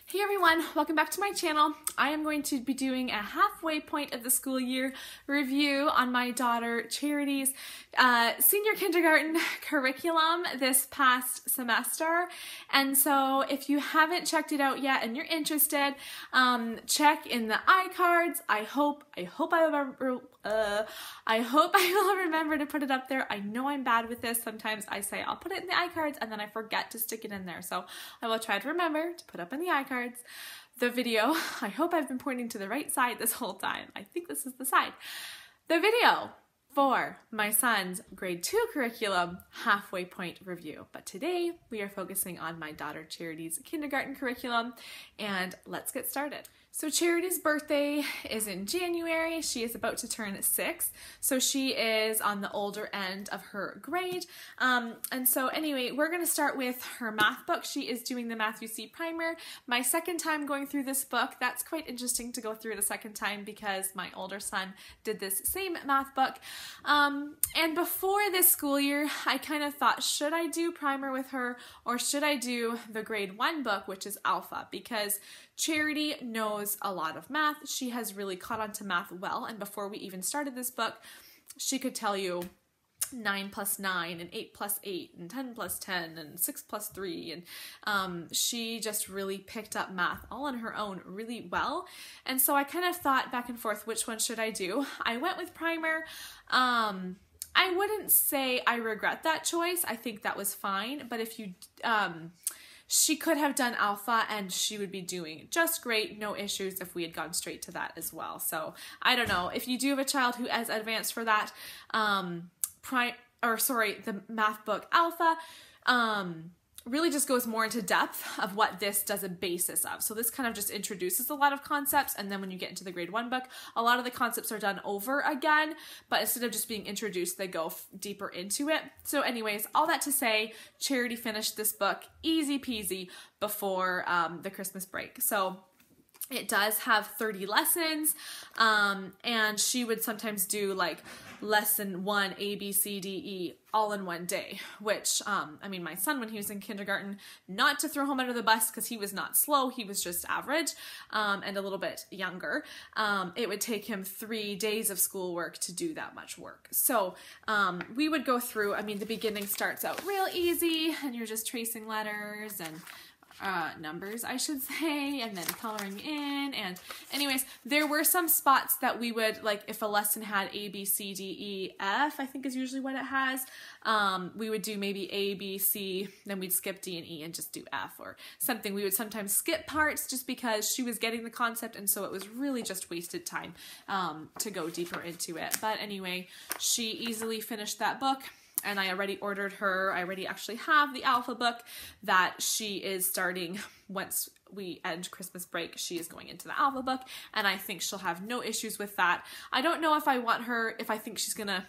Hey everyone, welcome back to my channel. I am going to be doing a halfway point of the school year review on my daughter Charity's senior kindergarten curriculum this past semester. And so if you haven't checked it out yet and you're interested, check in the iCards. I hope I will remember to put it up there. I know I'm bad with this. Sometimes I say I'll put it in the iCards and then I forget to stick it in there. So I will try to remember to put up in the iCards the video. I hope I've been pointing to the right side this whole time. I think this is the side. The video for my son's grade 2 curriculum halfway point review. But today we are focusing on my daughter Charity's kindergarten curriculum, and let's get started. So Charity's birthday is in January. She is about to turn 6, so she is on the older end of her grade. And so anyway, we're going to start with her math book. She is doing the Matthew C. Primer. My second time going through this book. That's quite interesting to go through it a second time because my older son did this same math book. And before this school year, I kind of thought, should I do Primer with her or should I do the grade 1 book, which is Alpha, because Charity knows a lot of math. She has really caught on to math well, and before we even started this book, she could tell you 9 plus 9 and 8 plus 8 and 10 plus 10 and 6 plus 3, and she just really picked up math all on her own really well. And so I kind of thought back and forth, which one should I do? I went with Primer. I wouldn't say I regret that choice. I think that was fine, but if you she could have done Alpha and she would be doing just great, no issues if we had gone straight to that as well. So I don't know, if you do have a child who is advanced for that, the math book Alpha really just goes more into depth of what this does a basis of. So this kind of just introduces a lot of concepts, and then when you get into the grade 1 book, a lot of the concepts are done over again, but instead of just being introduced, they go deeper into it. So anyways, all that to say, Charity finished this book easy peasy before the Christmas break. So it does have 30 lessons, and she would sometimes do like lesson 1, A, B, C, D, E, all in one day, which, I mean, my son, when he was in kindergarten, not to throw him under the bus because he was not slow, he was just average, and a little bit younger, it would take him 3 days of schoolwork to do that much work. So we would go through, I mean, the beginning starts out real easy, and you're just tracing letters and numbers, I should say, and then coloring in. And anyways, there were some spots that we would, like if a lesson had A, B, C, D, E, F, I think is usually what it has, we would do maybe A, B, C, then we'd skip D and E and just do F or something. We would sometimes skip parts just because she was getting the concept, and so it was really just wasted time to go deeper into it. But anyway, she easily finished that book. And I already ordered her, I already actually have the Alpha book that she is starting once we end Christmas break. She is going into the Alpha book, and I think she'll have no issues with that. I don't know if I want her, if I think she's gonna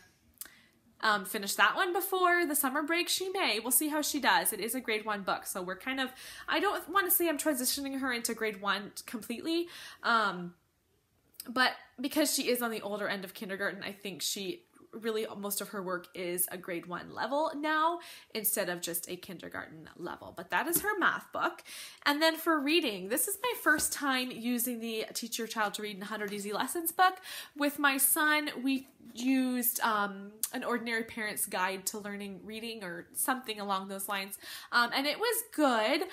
finish that one before the summer break. She may. We'll see how she does. It is a grade 1 book, so we're kind of, I don't want to say I'm transitioning her into grade 1 completely, but because she is on the older end of kindergarten, I think she really most of her work is a grade 1 level now instead of just a kindergarten level. But that is her math book. And then for reading, this is my first time using the Teach Your Child to Read in 100 Easy Lessons book. With my son, we used an Ordinary Parent's Guide to Learning Reading or something along those lines, and it was good.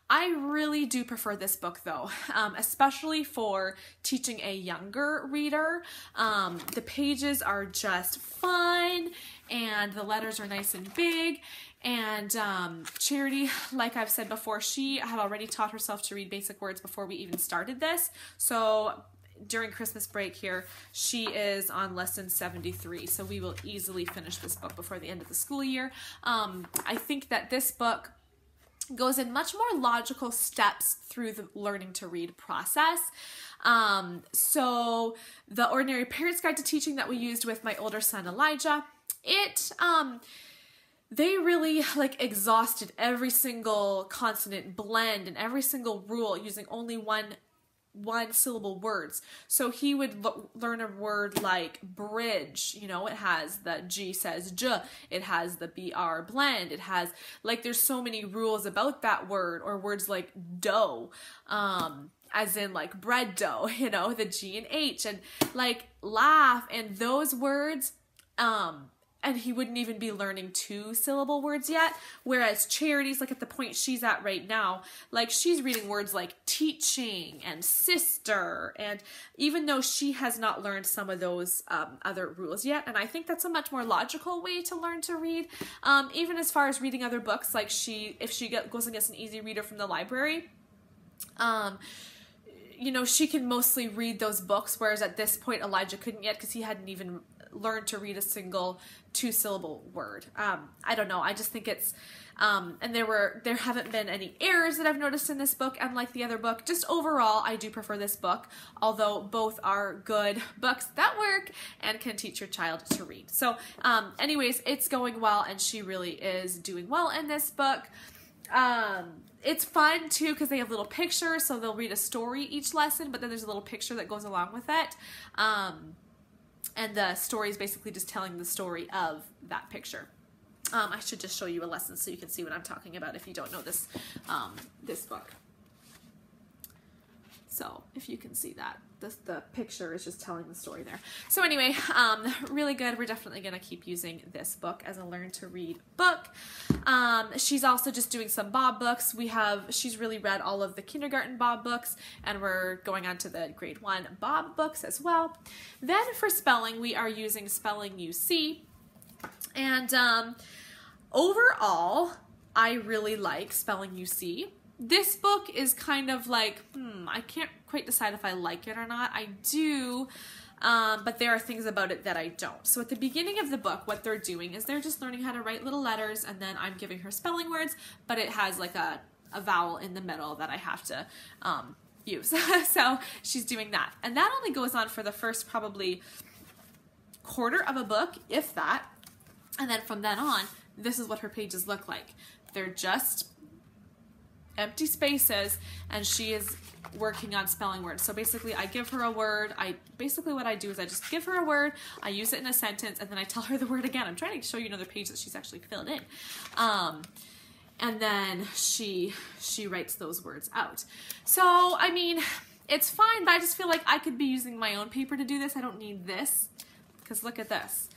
I really do prefer this book though, especially for teaching a younger reader. The pages are just fun and the letters are nice and big, and Charity, like I've said before, she had already taught herself to read basic words before we even started this. So during Christmas break here, she is on lesson 73, so we will easily finish this book before the end of the school year. I think that this book goes in much more logical steps through the learning to read process. So the Ordinary Parent's Guide to Teaching that we used with my older son Elijah, they really like exhausted every single consonant blend and every single rule using only one one syllable words. So he would learn a word like bridge, you know, it has the G says J, it has the BR blend, it has, like, there's so many rules about that word, or words like dough, as in like bread dough, you know, the G and H, and like laugh, and those words, and he wouldn't even be learning 2-syllable words yet. Whereas Charity's like at the point she's at right now, like she's reading words like teaching and sister. And even though she has not learned some of those other rules yet, and I think that's a much more logical way to learn to read. Even as far as reading other books, like if she goes and gets an easy reader from the library, you know, she can mostly read those books. Whereas at this point, Elijah couldn't yet because he hadn't even learned to read a single 2-syllable word. I don't know. I just think it's, and there haven't been any errors that I've noticed in this book, unlike the other book. Just overall, I do prefer this book, although both are good books that work and can teach your child to read. So anyways, it's going well, and she really is doing well in this book. It's fun too because they have little pictures, so they'll read a story each lesson, but then there's a little picture that goes along with it. And the story is basically just telling the story of that picture. I should just show you a lesson so you can see what I'm talking about if you don't know this, this book. So if you can see that, the picture is just telling the story there. So anyway, really good. We're definitely going to keep using this book as a learn to read book. She's also just doing some Bob books. She's really read all of the kindergarten Bob books, and we're going on to the grade 1 Bob books as well. Then for spelling, we are using Spelling UC. And overall, I really like Spelling UC. This book is kind of like, I can't quite decide if I like it or not. I do, but there are things about it that I don't. So at the beginning of the book, what they're doing is they're just learning how to write little letters, and then I'm giving her spelling words, but it has like a vowel in the middle that I have to use. So she's doing that. And that only goes on for the first probably quarter of a book, if that. And then from then on, this is what her pages look like. They're just empty spaces, and she is working on spelling words. So basically I give her a word. What I do is I just give her a word, I use it in a sentence, and then I tell her the word again. I'm trying to show you another page that she's actually filled in. And then she writes those words out. So, I mean, it's fine, but I just feel like I could be using my own paper to do this. I don't need this, because look at this.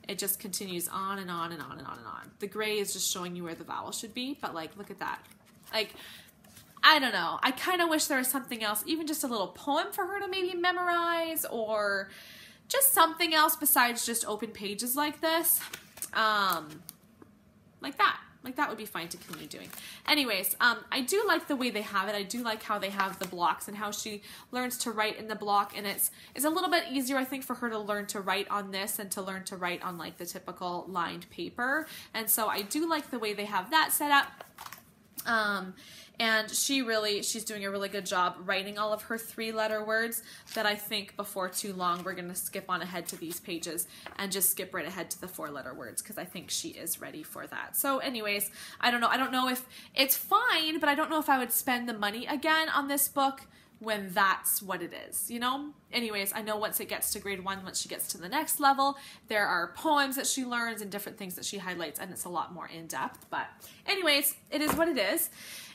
It just continues on and on and on and on and on. The gray is just showing you where the vowel should be, but like, look at that. Like, I don't know. I kind of wish there was something else, even just a little poem for her to maybe memorize, or just something else besides just open pages like this. Like that. Like that would be fine to continue doing. Anyways, I do like the way they have it. I do like how they have the blocks and how she learns to write in the block. And it's a little bit easier, I think, for her to learn to write on this and to learn to write on like the typical lined paper. And so I do like the way they have that set up. And she's doing a really good job writing all of her 3-letter words that I think before too long we're going to skip on ahead to these pages and just skip right ahead to the 4-letter words, because I think she is ready for that. So anyways, I don't know if it's fine, but I don't know if I would spend the money again on this book when that's what it is, you know? Anyways, I know once it gets to grade 1, once she gets to the next level, there are poems that she learns and different things that she highlights, and it's a lot more in-depth. But anyways, it is what it is.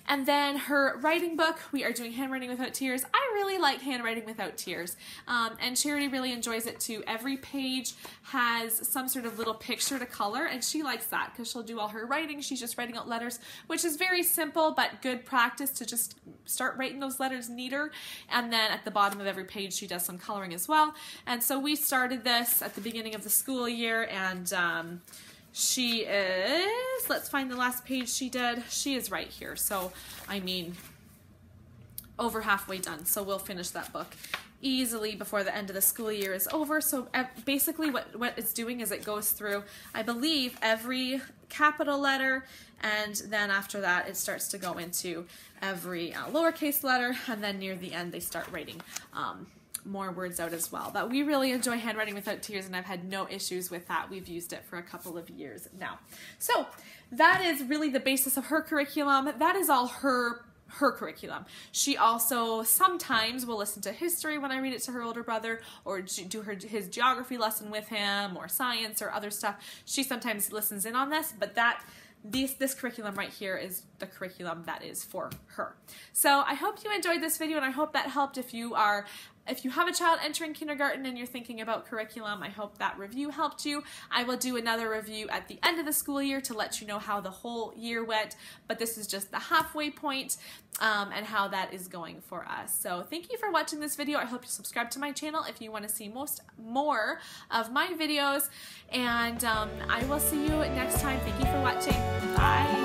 And then her writing book, we are doing Handwriting Without Tears. I really like Handwriting Without Tears, and Charity really enjoys it too. Every page has some sort of little picture to color, and she likes that because she'll do all her writing. She's just writing out letters, which is very simple but good practice to just start writing those letters neater. And then at the bottom of every page, she does some coloring as well. And so we started this at the beginning of the school year, and she is, let's find the last page she did. She is right here. So, I mean, over halfway done. So we'll finish that book easily before the end of the school year is over. So basically what it's doing is it goes through, I believe, every capital letter, and then after that it starts to go into every lowercase letter, and then near the end they start writing more words out as well. But we really enjoy Handwriting Without Tears, and I've had no issues with that. We've used it for a couple of years now. So that is really the basis of her curriculum. That is all her her curriculum. She also sometimes will listen to history when I read it to her older brother, or do his geography lesson with him, or science or other stuff. She sometimes listens in on this, but this curriculum right here is the curriculum that is for her. So I hope you enjoyed this video, and I hope that helped if you have a child entering kindergarten and you're thinking about curriculum. I hope that review helped you. I will do another review at the end of the school year to let you know how the whole year went, but this is just the halfway point and how that is going for us. So thank you for watching this video. I hope you subscribe to my channel if you want to see more of my videos, and I will see you next time. Thank you for watching. Bye.